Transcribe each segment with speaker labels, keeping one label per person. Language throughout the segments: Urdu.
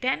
Speaker 1: 10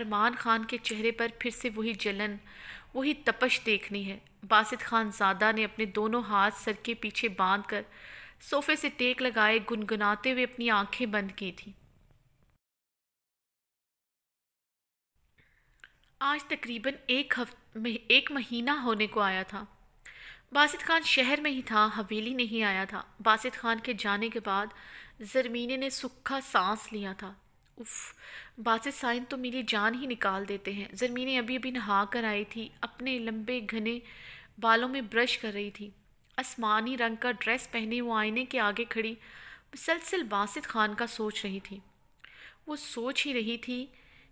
Speaker 1: ارمان خان کے چہرے پر پھر سے وہی جلن، وہی تپش دیکھنی ہے۔ باسط خان زادہ نے اپنے دونوں ہاتھ سر کے پیچھے باندھ کر صوفے سے ٹیک لگائے گنگناتے ہوئے اپنی آنکھیں بند کی تھیں۔ آج تقریباً ایک مہینہ ہونے کو آیا تھا۔ باسط خان شہر میں ہی تھا، حویلی نہیں آیا تھا۔ باسط خان کے جانے کے بعد زرمینے نے سکھا سانس لیا تھا۔ اف، باسط سائن تو میری جان ہی نکال دیتے ہیں۔ زرمینے ابھی ابھی نہا کر آئی تھی، اپنے لمبے گھنے بالوں میں برش کر رہی تھی۔ آسمانی رنگ کا ڈریس پہنے وہ آئینے کے آگے کھڑی مسلسل باسط خان کا سوچ رہی تھی۔ وہ سوچ ہی رہی تھی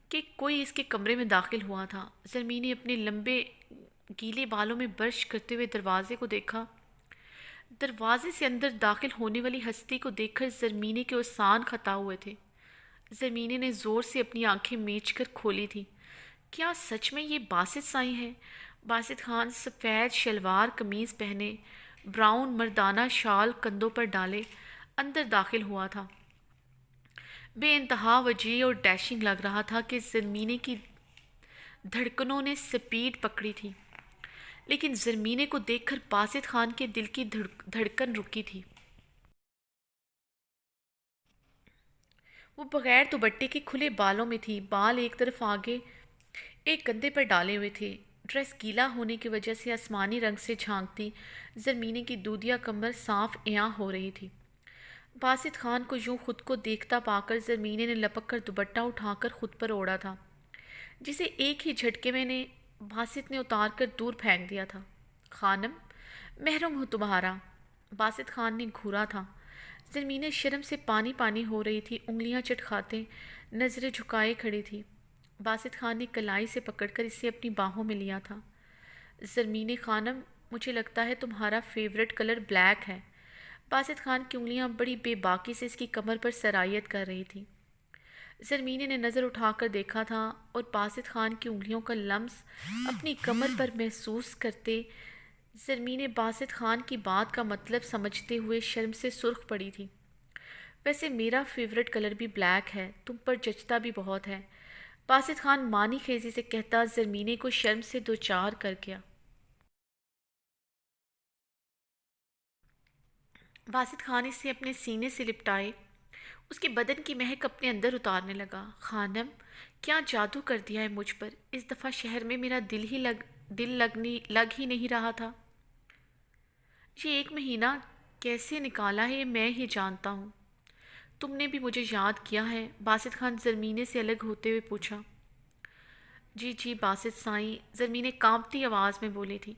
Speaker 1: کہ کوئی اس کے کمرے میں داخل ہوا تھا۔ زرمین نے اپنے لمبے گیلے بالوں میں برش کرتے ہوئے دروازے کو دیکھا۔ دروازے سے اندر داخل ہونے والی ہستی کو دیکھ کر زرمینے کے اوسان خطا ہوئے تھے۔ زرمینے نے زور سے اپنی آنکھیں میچ کر کھولی تھی۔ کیا سچ میں یہ باسط سائیں ہے؟ باسط خان سفید شلوار قمیض پہنے، براؤن مردانہ شال کندھوں پر ڈالے اندر داخل ہوا تھا۔ بے انتہا وجیح اور ڈیشنگ لگ رہا تھا کہ زرمینے کی دھڑکنوں نے سپیڈ پکڑی تھی، لیکن زرمینے کو دیکھ کر باسط خان کے دل کی دھڑکن رکی تھی۔ وہ بغیر دوپٹے کے کھلے بالوں میں تھی، بال ایک طرف آگے ایک کندھے پر ڈالے ہوئے تھے۔ ڈریس گیلا ہونے کی وجہ سے آسمانی رنگ سے جھانکتی زرمینے کی دودیا کمر صاف عیاں ہو رہی تھی۔ باسط خان کو یوں خود کو دیکھتا پا کر زرمینے نے لپک کر دوپٹہ اٹھا کر خود پر اوڑھا تھا، جسے ایک ہی جھٹکے میں باسط نے اتار کر دور پھینک دیا تھا۔ خانم، محرم ہو تمہارا۔ باسط خان نے گھورا تھا۔ زرمینے شرم سے پانی پانی ہو رہی تھی، انگلیاں چٹکھاتے نظریں جھکائے کھڑی تھی۔ باسط خان نے کلائی سے پکڑ کر اسے اپنی باہوں میں لیا تھا۔ زرمینے خانم، مجھے لگتا ہے تمہارا فیورٹ کلر بلیک ہے۔ باسط خان کی انگلیاں بڑی بے باکی سے اس کی کمر پر سرایت کر رہی تھی۔ زرمینے نے نظر اٹھا کر دیکھا تھا اور باسط خان کی انگلیوں کا لمس اپنی کمر پر محسوس کرتے زرمینے باسط خان کی بات کا مطلب سمجھتے ہوئے شرم سے سرخ پڑی تھی۔ ویسے میرا فیورٹ کلر بھی بلیک ہے، تم پر جچتا بھی بہت ہے، باسط خان مانی خیزی سے کہتا زرمینے کو شرم سے دوچار کر گیا۔ باسط خان اسے اپنے سینے سے لپٹائے اس کے بدن کی مہک اپنے اندر اتارنے لگا۔ خانم، کیا جادو کر دیا ہے مجھ پر؟ اس دفعہ شہر میں میرا دل لگ ہی نہیں رہا تھا۔ یہ ایک مہینہ کیسے نکالا ہے یہ میں ہی جانتا ہوں۔ تم نے بھی مجھے یاد کیا ہے؟ باسط خان زرمینے سے الگ ہوتے ہوئے پوچھا۔ جی جی باسط سائیں، زرمینے کانپتی آواز میں بولی تھی۔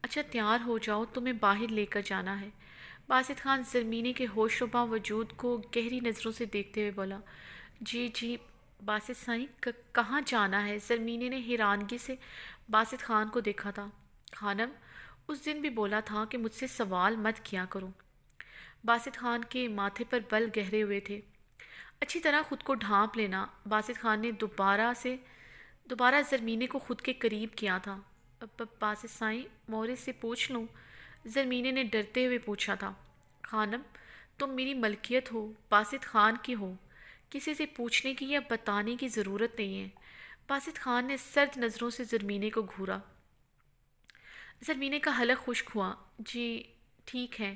Speaker 1: اچھا تیار ہو جاؤ، تمہیں باہر لے کر جانا ہے۔ باسط خان زرمینے کے ہوش و وجود کو گہری نظروں سے دیکھتے ہوئے بولا۔ جی جی باسط سائیں، کہاں جانا ہے؟ زرمینے نے حیرانگی سے باسط خان کو دیکھا تھا۔ خانم، اس دن بھی بولا تھا کہ مجھ سے سوال مت کیا کرو۔ باسط خان کے ماتھے پر بل گہرے ہوئے تھے۔ اچھی طرح خود کو ڈھانپ لینا۔ باسط خان نے دوبارہ زرمینے کو خود کے قریب کیا تھا۔ باسط سائیں، مورے سے پوچھ لوں؟ زرمینے نے ڈرتے ہوئے پوچھا تھا۔ خانم، تم میری ملکیت ہو، باسط خان کی ہو، کسی سے پوچھنے کی یا بتانے کی ضرورت نہیں ہے۔ باسط خان نے سرد نظروں سے زرمینے کو گھورا۔ زرمینے کا حلق خشک ہوا۔ جی ٹھیک ہے،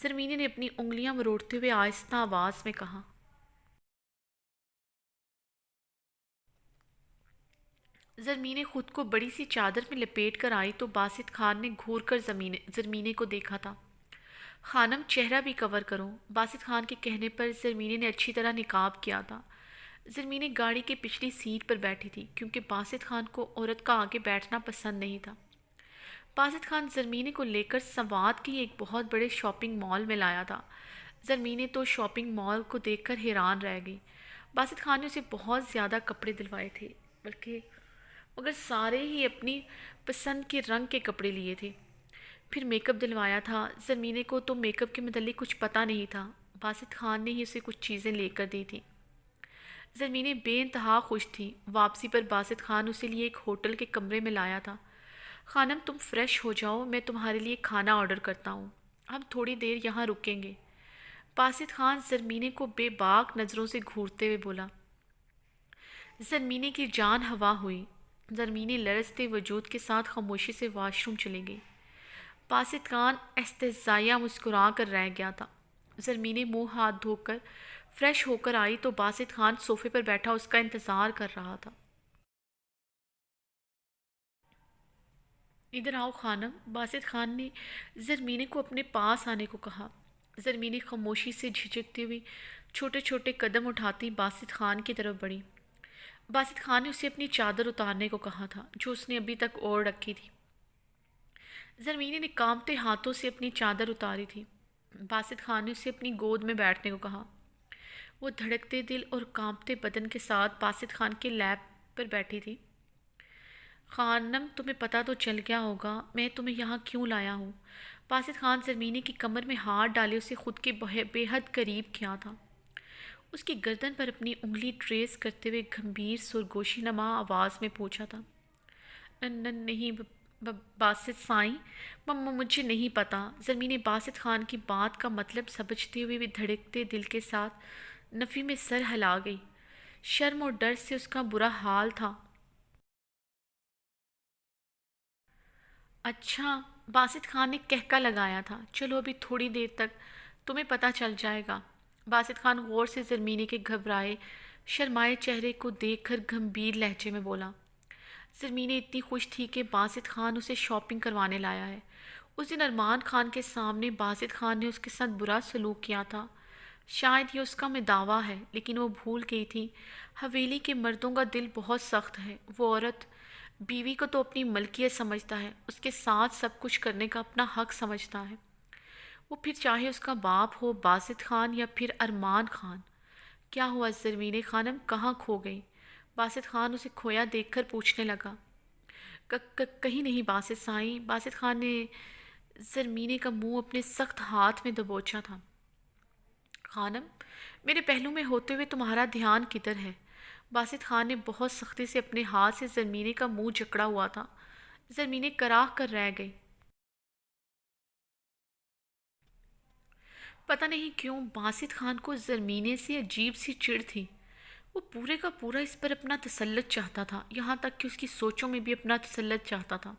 Speaker 1: زرمینے نے اپنی انگلیاں مروڑتے ہوئے آہستہ آواز میں کہا۔ زرمینے خود کو بڑی سی چادر میں لپیٹ کر آئی تو باسط خان نے گھور کر زرمینے کو دیکھا تھا۔ خانم، چہرہ بھی کور کرو۔ باسط خان کے کہنے پر زرمینے نے اچھی طرح نقاب کیا تھا۔ زرمینے گاڑی کی پچھلی سیٹ پر بیٹھی تھی کیونکہ باسط خان کو عورت کا آگے بیٹھنا پسند نہیں تھا۔ باسط خان زرمینے کو لے کر سوات کی ایک بہت بڑے شاپنگ مال میں لایا تھا۔ زرمینے تو شاپنگ مال کو دیکھ کر حیران رہ گئی۔ باسط خان نے اسے بہت زیادہ کپڑے دلوائے تھے، مگر سارے ہی اپنی پسند کے رنگ کے کپڑے لیے تھے۔ پھر میک اپ دلوایا تھا۔ زرمینے کو تو میک اپ کے متعلق کچھ پتہ نہیں تھا، باسط خان نے ہی اسے کچھ چیزیں لے کر دی تھیں۔ زرمینے بے انتہا خوش تھی۔ واپسی پر باسط خان اسے لیے ایک ہوٹل کے کمرے میں لایا تھا۔ خانم، تم فریش ہو جاؤ، میں تمہارے لیے کھانا آرڈر کرتا ہوں، ہم تھوڑی دیر یہاں رکیں گے۔ باسط خان زرمینے کو بے باک نظروں سے گھورتے ہوئے بولا۔ زرمینے کی جان ہوا ہوئی۔ زرمینے لرزتے وجود کے ساتھ خاموشی سے واش روم چلے گئی۔ باسط خان استہزائیہ مسکرا کر رہ گیا تھا۔ زرمینے منہ ہاتھ دھو کر فریش ہو کر آئی تو باسط خان صوفے پر بیٹھا اس کا انتظار کر رہا تھا۔ ادھر آؤ خانم، باسط خان نے زرمینے کو اپنے پاس آنے کو کہا۔ زرمینے خاموشی سے جھجکتی ہوئی چھوٹے چھوٹے قدم اٹھاتی باسط خان کی طرف بڑھی۔ باسط خان نے اسے اپنی چادر اتارنے کو کہا تھا جو اس نے ابھی تک اوڑھ رکھی تھی۔ زرمینے نے کانپتے ہاتھوں سے اپنی چادر اتاری تھی۔ باسط خان نے اسے اپنی گود میں بیٹھنے کو کہا۔ وہ دھڑکتے دل اور کانپتے بدن کے ساتھ باسط خان کے لیپ پر بیٹھی تھی۔ خانم، تمہیں پتہ تو چل گیا ہوگا میں تمہیں یہاں کیوں لایا ہوں۔ باسط خان زرمینے کی کمر میں ہاتھ ڈالے اسے خود کے بے حد قریب کیا تھا۔ اس کی گردن پر اپنی انگلی ٹریس کرتے ہوئے گھمبیر سرگوشی نما آواز میں پوچھا تھا۔ نہیں باسط سائیں، مجھے نہیں پتہ۔ زرمینے باسط خان کی بات کا مطلب سمجھتے ہوئے بھی دھڑکتے دل کے ساتھ نفی میں سر ہلا گئی۔ شرم اور ڈر سے اس کا برا حال تھا۔ اچھا، باسط خان نے کہکا لگایا تھا، چلو ابھی تھوڑی دیر تک تمہیں پتہ چل جائے گا۔ باسط خان غور سے زرمینے کے گھبرائے شرمائے چہرے کو دیکھ کر گھمبیر لہجے میں بولا۔ زرمینے اتنی خوش تھی کہ باسط خان اسے شاپنگ کروانے لایا ہے۔ اس دن ارمان خان کے سامنے باسط خان نے اس کے ساتھ برا سلوک کیا تھا۔ شاید یہ اس کا مداوا ہے، لیکن وہ بھول گئی تھی حویلی کے مردوں کا دل بہت سخت ہے۔ وہ عورت بیوی کو تو اپنی ملکیت سمجھتا ہے، اس کے ساتھ سب کچھ کرنے کا اپنا حق سمجھتا ہے، وہ پھر چاہے اس کا باپ ہو باسط خان یا پھر ارمان خان۔ کیا ہوا زرمینے خانم، کہاں کھو گئی؟ باسط خان اسے کھویا دیکھ کر پوچھنے لگا۔ کہیں نہیں باسط سائیں۔ باسط خان نے زرمینے کا منہ اپنے سخت ہاتھ میں دبوچا تھا۔ خانم، میرے پہلو میں ہوتے ہوئے تمہارا دھیان کدھر ہے؟ باسط خان نے بہت سختی سے اپنے ہاتھ سے زرمینے کا منہ جکڑا ہوا تھا۔ زرمینے کراہ کر رہ گئی۔ پتہ نہیں کیوں باسط خان کو زرمینے سے عجیب سی چڑ تھی۔ وہ پورے کا پورا اس پر اپنا تسلط چاہتا تھا، یہاں تک کہ اس کی سوچوں میں بھی اپنا تسلط چاہتا تھا۔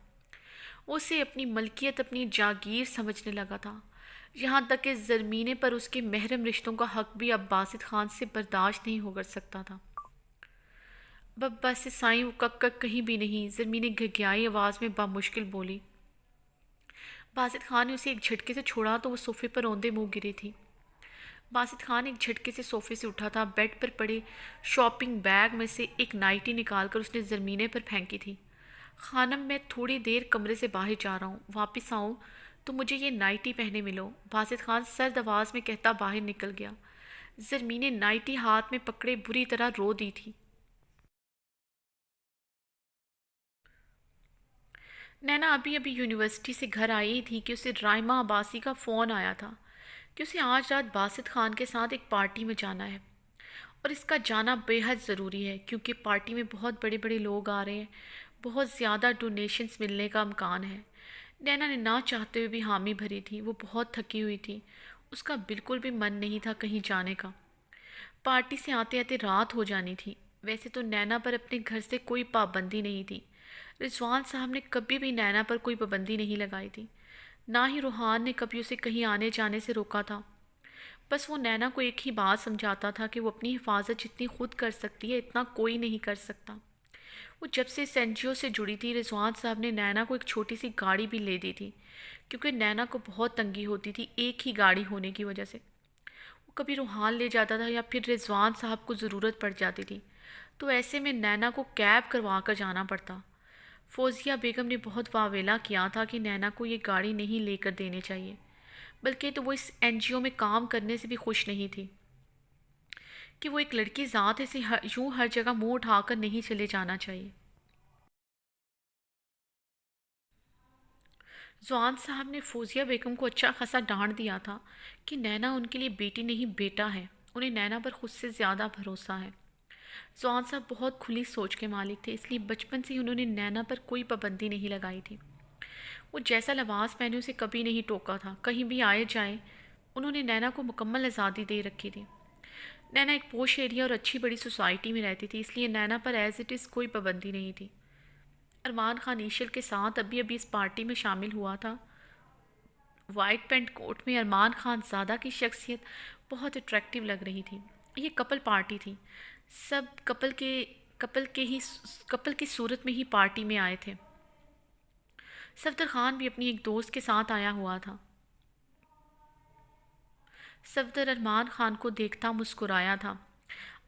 Speaker 1: وہ اسے اپنی ملکیت، اپنی جاگیر سمجھنے لگا تھا، یہاں تک کہ زرمینے پر اس کے محرم رشتوں کا حق بھی اب باسط خان سے برداشت نہیں ہو کر سکتا تھا۔ بس سائیں، وہ کہیں بھی نہیں، زرمینے گھگیائی آواز میں بامشکل بولی۔ باسط خان نے اسے ایک جھٹکے سے چھوڑا تو وہ صوفے پر اوندے منہ گری تھی۔ باسط خان ایک جھٹکے سے صوفے سے اٹھا تھا۔ بیڈ پر پڑے شاپنگ بیگ میں سے ایک نائٹی نکال کر اس نے زرمینے پر پھینکی تھی۔ خانم، میں تھوڑی دیر کمرے سے باہر جا رہا ہوں، واپس آؤں تو مجھے یہ نائٹی پہنے ملو۔ باسط خان سرد آواز میں کہتا باہر نکل گیا۔ زرمینے نائٹی ہاتھ میں پکڑے بری طرح رو دی تھی۔ نینا ابھی یونیورسٹی سے گھر آئی تھی کہ اسے رائمہ عباسی کا فون آیا تھا کہ اسے آج رات باسط خان کے ساتھ ایک پارٹی میں جانا ہے، اور اس کا جانا بے حد ضروری ہے کیونکہ پارٹی میں بہت بڑے بڑے لوگ آ رہے ہیں، بہت زیادہ ڈونیشنز ملنے کا امکان ہے۔ نینا نے نہ چاہتے ہوئے بھی حامی بھری تھی۔ وہ بہت تھکی ہوئی تھی، اس کا بالکل بھی من نہیں تھا کہیں جانے کا۔ پارٹی سے آتے آتے رات ہو جانی تھی۔ ویسے تو نینا پر اپنے گھر سے کوئی پابندی نہیں تھی، رضوان صاحب نے کبھی بھی نینا پر کوئی پابندی نہیں لگائی تھی، نہ ہی روحان نے کبھی اسے کہیں آنے جانے سے روکا تھا۔ بس وہ نینا کو ایک ہی بات سمجھاتا تھا کہ وہ اپنی حفاظت جتنی خود کر سکتی ہے اتنا کوئی نہیں کر سکتا۔ وہ جب سے اس این جی او سے جڑی تھی، رضوان صاحب نے نینا کو ایک چھوٹی سی گاڑی بھی لے دی تھی، کیونکہ نینا کو بہت تنگی ہوتی تھی ایک ہی گاڑی ہونے کی وجہ سے۔ وہ کبھی روحان لے جاتا تھا یا پھر رضوان صاحب کو ضرورت پڑ جاتی تھی، تو ایسے میں نینا کو کیب کروا کر جانا پڑتا۔ فوزیہ بیگم نے بہت واویلا کیا تھا کہ نینا کو یہ گاڑی نہیں لے کر دینی چاہیے، بلکہ تو وہ اس این جی او میں کام کرنے سے بھی خوش نہیں تھی کہ وہ ایک لڑکی ذات ہے، اسے یوں ہر جگہ منہ اٹھا کر نہیں چلے جانا چاہیے۔ زوان صاحب نے فوزیہ بیگم کو اچھا خاصا ڈانٹ دیا تھا کہ نینا ان کے لیے بیٹی نہیں بیٹا ہے، انہیں نینا پر خود سے زیادہ بھروسہ ہے۔ زوان صاحب بہت کھلی سوچ کے مالک تھے، اس لیے بچپن سے ہی انہوں نے نینا پر کوئی پابندی نہیں لگائی تھی۔ وہ جیسا لباس پہنے اسے کبھی نہیں ٹوکا تھا، کہیں بھی آئے جائیں انہوں نے نینا کو مکمل آزادی دے رکھی تھی۔ نینا ایک پوش ایریا اور اچھی بڑی سوسائٹی میں رہتی تھی، اس لیے نینا پر ایز اٹ از کوئی پابندی نہیں تھی۔ ارمان خان ایشل کے ساتھ ابھی ابھی اس پارٹی میں شامل ہوا تھا۔ وائٹ پینٹ کوٹ میں ارمان خان زادہ کی شخصیت بہت اٹریکٹیو لگ رہی تھی۔ یہ کپل پارٹی تھی، سب کپل کی صورت میں ہی پارٹی میں آئے تھے۔ صفدر خان بھی اپنی ایک دوست کے ساتھ آیا ہوا تھا۔ صفدر ارمان خان کو دیکھتا مسکرایا تھا۔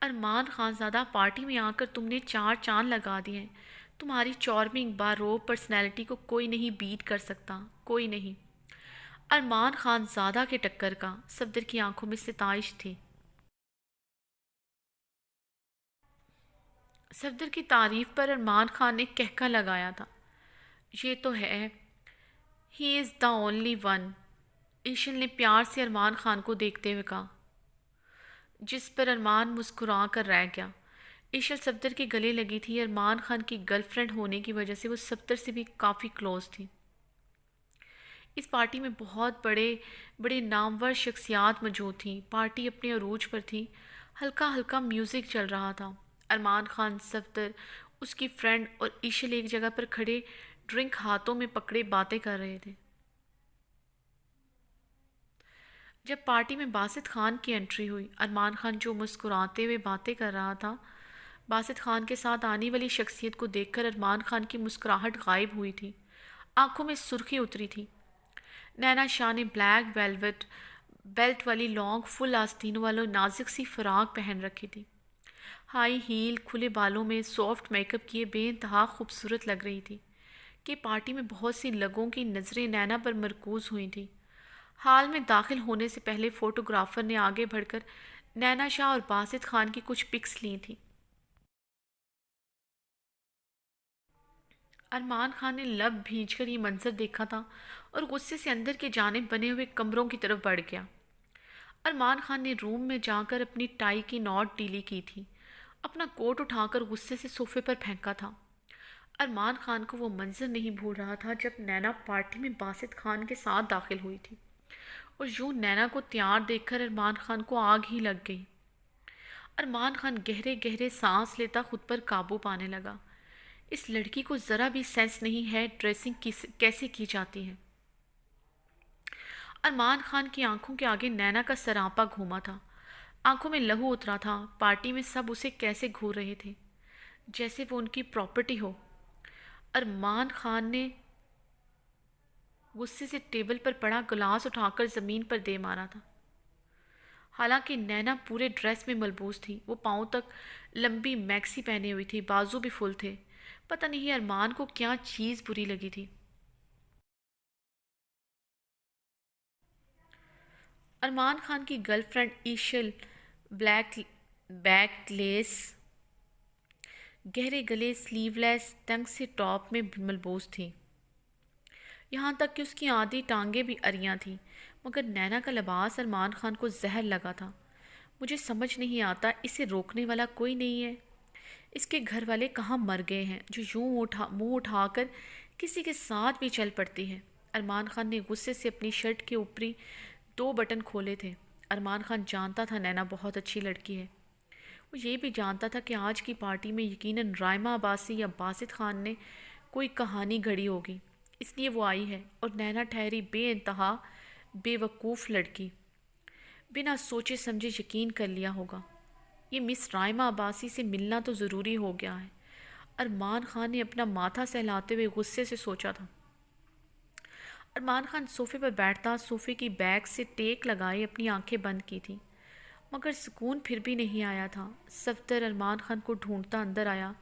Speaker 1: ارمان خان زادہ، پارٹی میں آ کر تم نے 4 چاند لگا دیے ہیں۔ تمہاری چارمنگ باروب پرسنالٹی کو کوئی نہیں بیٹ کر سکتا، کوئی نہیں۔ ارمان خان زادہ کے ٹکر کا صفدر کی آنکھوں میں ستائش تھی۔ صفدر کی تعریف پر ارمان خان نے کہکا لگایا تھا۔ یہ تو ہے، ہی از دا اونلی ون، ایشل نے پیار سے ارمان خان کو دیکھتے ہوئے کہا، جس پر ارمان مسکرا کر رہ گیا۔ ایشل صفدر کے گلے لگی تھی۔ ارمان خان کی گرل فرینڈ ہونے کی وجہ سے وہ صفدر سے بھی کافی کلوز تھی۔ اس پارٹی میں بہت بڑے بڑے نامور شخصیات موجود تھیں۔ پارٹی اپنے عروج پر تھی۔ ہلکا ہلکا میوزک چل رہا تھا۔ ارمان خان، صفدر، اس کی فرینڈ اور ایشل ایک جگہ پر کھڑے ڈرنک ہاتھوں میں پکڑے باتیں کر رہے تھے۔ جب پارٹی میں باسط خان کی انٹری ہوئی، ارمان خان جو مسکراتے ہوئے باتیں کر رہا تھا، باسط خان کے ساتھ آنے والی شخصیت کو دیکھ کر ارمان خان کی مسکراہٹ غائب ہوئی تھی۔ آنکھوں میں سرخی اتری تھی۔ نینا شاہ نے بلیک ویلویٹ بیلٹ والی لانگ فل آستینوں والوں نازک سی فراق پہن رکھی تھی۔ ہائی ہیل کھلے بالوں میں سافٹ میک اپ کیے بے انتہا خوبصورت لگ رہی تھی کہ پارٹی میں بہت سی لوگوں کی نظریں نینا پر مرکوز ہوئی تھیں۔ ہال میں داخل ہونے سے پہلے فوٹوگرافر نے آگے بڑھ کر نینا شاہ اور باسط خان کی کچھ پکس لی تھیں۔ ارمان خان نے لب بھینچ کر یہ منظر دیکھا تھا اور غصے سے اندر کی جانب بنے ہوئے کمروں کی طرف بڑھ گیا۔ ارمان خان نے روم میں جا کر اپنی ٹائی کی نوٹ ڈھیلی کی تھی، اپنا کوٹ اٹھا کر غصے سے صوفے پر پھینکا تھا۔ ارمان خان کو وہ منظر نہیں بھول رہا تھا جب نینا پارٹی میں باسط خان کے ساتھ داخل ہوئی تھی، اور یوں نینا کو تیار دیکھ کر ارمان خان کو آگ ہی لگ گئی۔ ارمان خان گہرے گہرے سانس لیتا خود پر قابو پانے لگا۔ اس لڑکی کو ذرا بھی سینس نہیں ہے ڈریسنگ کیسے کی جاتی ہے۔ ارمان خان کی آنکھوں کے آگے نینا کا سراپا گھوما تھا۔ آنکھوں میں لہو اترا تھا۔ پارٹی میں سب اسے کیسے گھور رہے تھے، جیسے وہ ان کی پراپرٹی ہو۔ ارمان خان نے غصے سے ٹیبل پر پڑا گلاس اٹھا کر زمین پر دے مارا تھا۔ حالانکہ نینا پورے ڈریس میں ملبوس تھی، وہ پاؤں تک لمبی میکسی پہنے ہوئی تھی، بازو بھی فل تھے۔ پتہ نہیں ارمان کو کیا چیز بری لگی تھی۔ ارمان خان کی گرل فرینڈ ایشل بلیک بیک لیس گہرے گلے سلیو لیس تنگ سے ٹاپ میں ملبوس تھی، یہاں تک کہ اس کی آدھی ٹانگیں بھی اریاں تھیں، مگر نینا کا لباس ارمان خان کو زہر لگا تھا۔ مجھے سمجھ نہیں آتا اسے روکنے والا کوئی نہیں ہے۔ اس کے گھر والے کہاں مر گئے ہیں جو یوں منہ اٹھا کر کسی کے ساتھ بھی چل پڑتی ہے۔ ارمان خان نے غصے سے اپنی شرٹ کے اوپری 2 بٹن کھولے تھے۔ ارمان خان جانتا تھا نینا بہت اچھی لڑکی ہے۔ وہ یہ بھی جانتا تھا کہ آج کی پارٹی میں یقیناً رائمہ عباسی یا باسط خان نے کوئی کہانی گھڑی ہوگی، اس لیے وہ آئی ہے، اور نینا ٹھہری بے انتہا بے وقوف لڑکی بنا سوچے سمجھے یقین کر لیا ہوگا یہ مس رائمہ عباسی سے ملنا تو ضروری ہو گیا ہے۔ ارمان خان نے اپنا ماتھا سہلاتے ہوئے غصے سے سوچا تھا۔ ارمان خان صوفے پر بیٹھتا صوفے کی بیک سے ٹیک لگائے اپنی آنکھیں بند کی تھیں، مگر سکون پھر بھی نہیں آیا تھا۔ صفدر ارمان خان کو ڈھونڈتا اندر آیا۔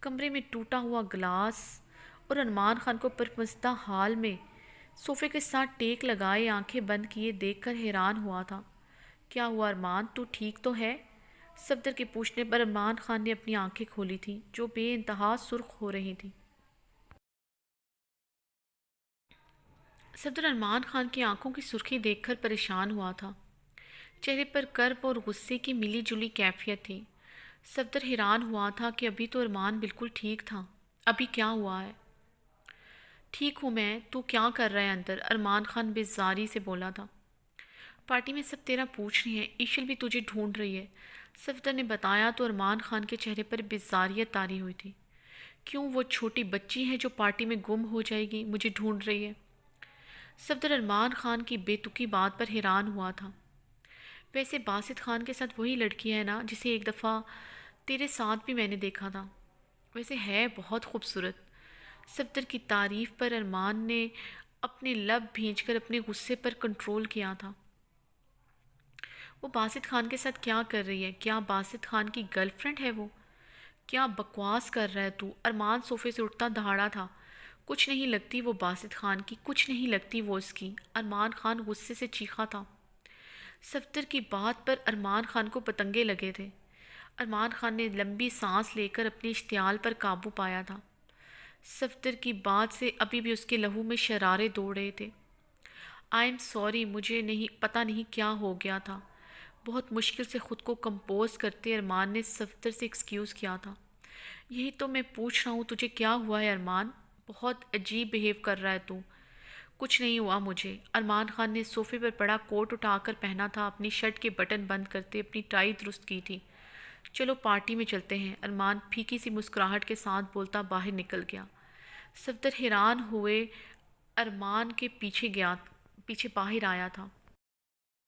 Speaker 1: کمرے میں ٹوٹا ہوا گلاس اور ارمان خان کو پرمزدہ حال میں صوفے کے ساتھ ٹیک لگائے آنکھیں بند کیے دیکھ کر حیران ہوا تھا۔ کیا ہوا ارمان، تو ٹھیک تو ہے؟ صفدر کے پوچھنے پر ارمان خان نے اپنی آنکھیں کھولی تھیں جو بے انتہا سرخ ہو رہی تھیں۔ صفدر ارمان خان کی آنکھوں کی سرخی دیکھ کر پریشان ہوا تھا۔ چہرے پر کرب اور غصے کی ملی جلی کیفیت تھی۔ صفدر حیران ہوا تھا کہ ابھی تو ارمان بالکل ٹھیک تھا، ابھی کیا ہوا ہے؟ ٹھیک ہوں میں، تو کیا کر رہا ہے اندر؟ ارمان خان بیزاری سے بولا تھا۔ پارٹی میں سب تیرا پوچھ رہے ہیں، ایشل بھی تجھے ڈھونڈ رہی ہے۔ صفدر نے بتایا تو ارمان خان کے چہرے پر بیزاریت طاری ہوئی تھی۔ کیوں وہ چھوٹی بچی ہے جو پارٹی میں گم ہو جائے گی، مجھے ڈھونڈ رہی ہے؟ صفدر ارمان خان کی بے تکی بات پر حیران ہوا تھا۔ ویسے باسط خان کے ساتھ وہی لڑکی ہے نا جسے ایک دفعہ تیرے ساتھ بھی میں نے دیکھا تھا؟ ویسے ہے بہت خوبصورت۔ صفدر کی تعریف پر ارمان نے اپنے لب بھینچ کر اپنے غصے پر کنٹرول کیا تھا۔ وہ باسط خان کے ساتھ کیا کر رہی ہے؟ کیا باسط خان کی گرل فرینڈ ہے وہ؟ کیا بکواس کر رہا ہے تو؟ ارمان صوفے سے اٹھتا دہاڑا تھا۔ کچھ نہیں لگتی وہ باسط خان کی، کچھ نہیں لگتی وہ اس کی، ارمان خان غصے سے چیخا تھا۔ صفدر کی بات پر ارمان خان کو پتنگے لگے تھے۔ ارمان خان نے لمبی سانس لے کر اپنے اشتعال پر قابو پایا تھا۔ صفدر کی بات سے ابھی بھی اس کے لہو میں شرارے دوڑ رہے تھے۔ آئی ایم سوری، مجھے پتہ نہیں کیا ہو گیا تھا۔ بہت مشکل سے خود کو کمپوز کرتے ارمان نے صفدر سے ایکسکیوز کیا تھا۔ یہی تو میں پوچھ رہا ہوں، تجھے کیا ہوا ہے ارمان؟ بہت عجیب بیہیو کر رہا ہے تو۔ کچھ نہیں ہوا مجھے۔ ارمان خان نے صوفے پر پڑا کوٹ اٹھا کر پہنا تھا، اپنی شرٹ کے بٹن بند کرتے اپنی ٹائی درست کی تھی۔ چلو پارٹی میں چلتے ہیں، ارمان پھیکی سی مسکراہٹ کے ساتھ بولتا باہر نکل گیا۔ صفدر حیران ہوئے ارمان کے پیچھے باہر آیا تھا۔